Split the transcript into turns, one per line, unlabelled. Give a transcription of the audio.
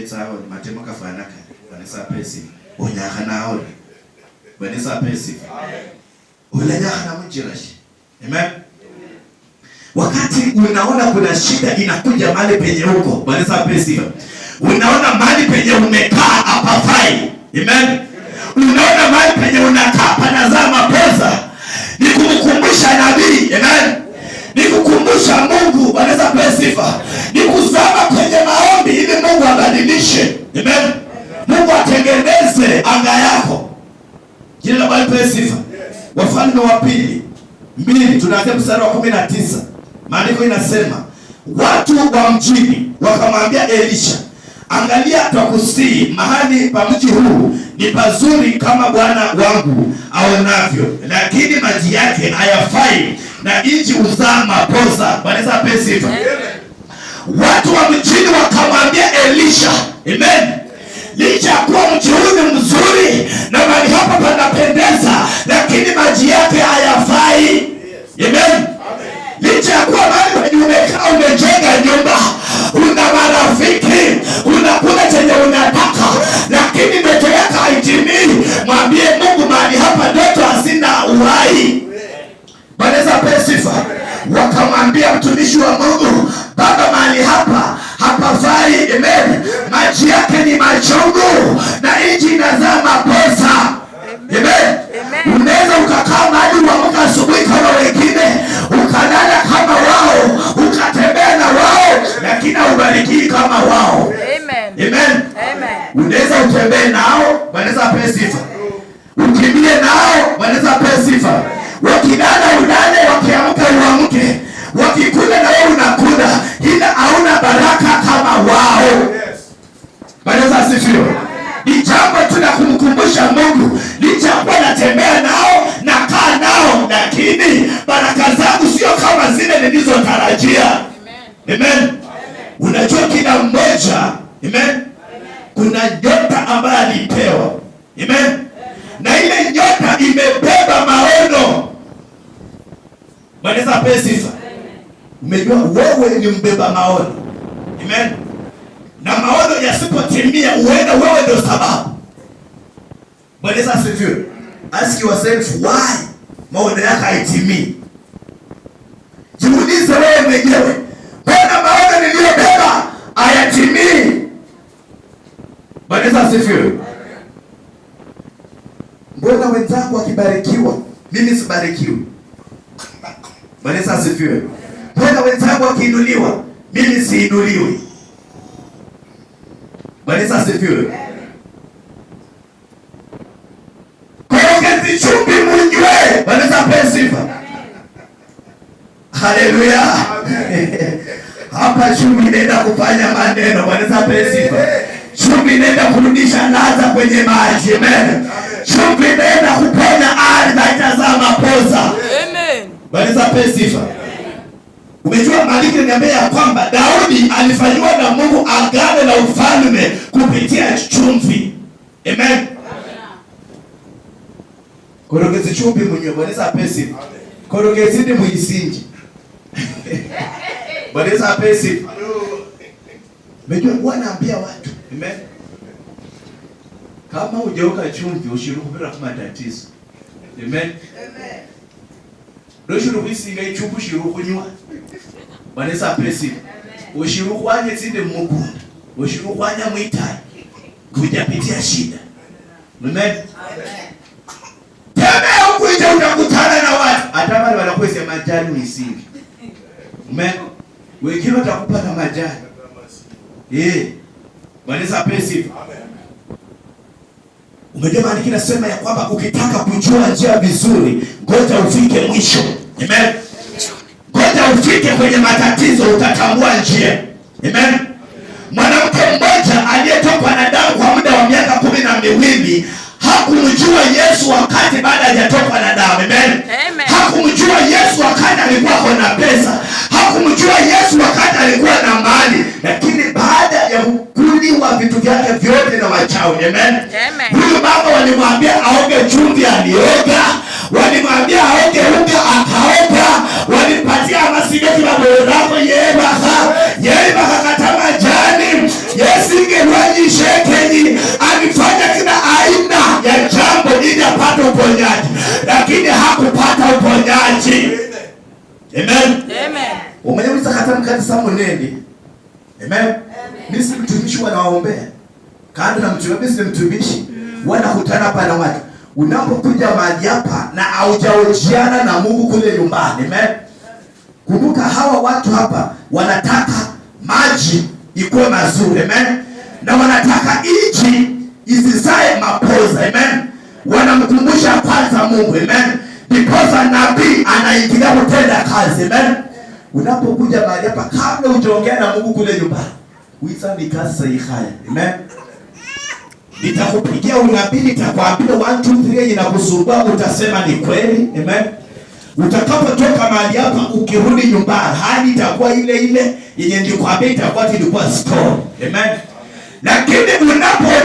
tsao matemo ka fana ka bana sa pesi o nyaga nao bana sa pesi o la nyaga na mjirashi. Amen. Wakati unaona kuna shida inakuja mahali penye huko, bwana sa pesi, unaona mahali penye umekaa hapafai. Amen. Unaona mahali penye unakaa panazaa mapoza, ni kumkumbusha nabii. Amen. Ni kukumbusha Mungu, bwana sa pesi, ni kuzama kwenye maombi ili Mungu abadilishe. Amen. Mungu atengeneze anga yako. Jina la Bwana pesi. Wafalme wa pili 2 tunaanza mstari wa 19. Maandiko inasema watu wa mjini wakamwambia Elisha, angalia twakusii, mahali pa mji huu ni pazuri kama bwana wangu aonavyo, lakini maji yake hayafai na nchi uzaa mapoza. Bwana pesi. Watu wa mjini wakamwambia Elisha, amen, licha kuwa mji huu ni mzuri na mahali hapa panapendeza, lakini maji yake hayafai. Amen. Licha ya kuwa mahali umekaa umejenga nyumba, una marafiki, unakula chenye unataka, lakini ndoto yako haitimii, mwambie Mungu, mahali hapa ndoto hazina uhai. Bwana pesi. Wakamwambia mtumishi wa Mungu, baba, mahali hapa hapafai. Amen. Maji yake ni machungu na nchi inazaa mapoza. Amen. Unaweza ukakaa mahali uamka asubuhi kama wengine, ukalala kama wao, ukatembea na wao, lakini haubariki kama wao. Amen. Amen. Unaweza utembee nao, Bwana pesi, ukimbie nao, Bwana pesi, wakilala ulale, wakiamka uamke, wakikula na wewe unakula, ila hauna baraka kama wao. Bwana asifiwe. Ni jambo tu la kumkumbusha Mungu, licha kuwa natembea nao, nakaa nao, lakini baraka zangu sio kama zile nilizotarajia. Amen. Unajua kila mmoja, amen, kuna nyota ambayo alipewa. Amen. Na ile nyota imebeba maono. Bwana pesi. Umejua wewe ni mbeba maono. Amen. Na maono yasipotimia, uenda wewe ndio sababu. Bwana asifiwe. Ask yourself why maono yako haitimii. Jiulize wewe mwenyewe, mbona maono niliyobeba hayatimii? Bwana asifiwe. Mbona wenzangu wakibarikiwa mimi sibarikiwi? Bwana asifiwe. Mbona wenzangu wakiinuliwa mimi siinuliwi? Bwana asifiwe. Korogezi chumbi mwenyewe. Bwana pesi. Haleluya. Hapa chumbi inaenda kufanya maneno. Bwana pesi. Chumbi inaenda kurudisha ladha kwenye maji. Amen. Chumbi inaenda kuponya ardhi itazaa mapoza. Amen. Bwana pesi. Umejua maandiko yananiambia kwamba Daudi alifanywa na Mungu agano la ufalme kupitia chumvi. Amen. Korogezi chumvi mwenyewe. Bwana pesi. Korogezi ni mwisinji. Bwana pesi. Umejua wanaambia watu, amen, kama hujaoka chumvi ushiruku bila kuma tatizo. Amen. Ushiruku isinga ichumbu shiruku nywa. Bwana pesi. Ushiruku anye zinde Mungu. Ushiruku anya mwitai kujapitia shida. Amen. Tembea huku nje utakutana na watu. Hata wale wanakuwa majani uisingi. Amen. Wengine watakupa na majani. Bwana pesi. Umejua maandiko yanasema ya kwamba ukitaka kujua njia vizuri, ngoja ufike mwisho. Amen. Ngoja ufike kwenye matatizo utatambua njia. Amen. Mwanamke mmoja aliyetokwa na damu kwa muda wa miaka 12 hakumjua Yesu wakati baada hajatokwa na damu. Amen. Hakumjua Yesu wakati alikuwa na pesa. Hakumjua Yesu wakati alikuwa na mali, lakini baada ya kuliwa vitu vyake vyote na wachawi. Amen. Huyu baba walimwambia aoge chumvi, alioga. Walimwambia aoge unga, akaoga. Walimpatia masigeti maborako yeba kata majani. Yesinge waji kanisa mwenende. Amen. Mimi si mtumishi wanaombea. Kando na mtumishi si mtumishi. Wanakutana hapa na watu. Unapokuja mahali hapa na haujaojiana na Mungu kule nyumbani. Amen. Kumbuka hawa watu hapa wanataka maji ikuwe mazuri. Amen. Na wanataka nchi isizae mapoza. Amen. Wanamkumbusha kwanza Mungu. Amen. Because nabii anaingilia kutenda kazi. Amen. Unapokuja mahali hapa kabla hujaongea na Mungu kule nyumbani, uisa mikasa ihaya. Amen. Nitakupigia unabii, nitakwambia 1 2 3 inakusumbua, utasema ni kweli. Amen. Utakapotoka mahali hapa ukirudi nyumbani, hali itakuwa ile ile yenye nilikwambia itakuwa store. Amen. Lakini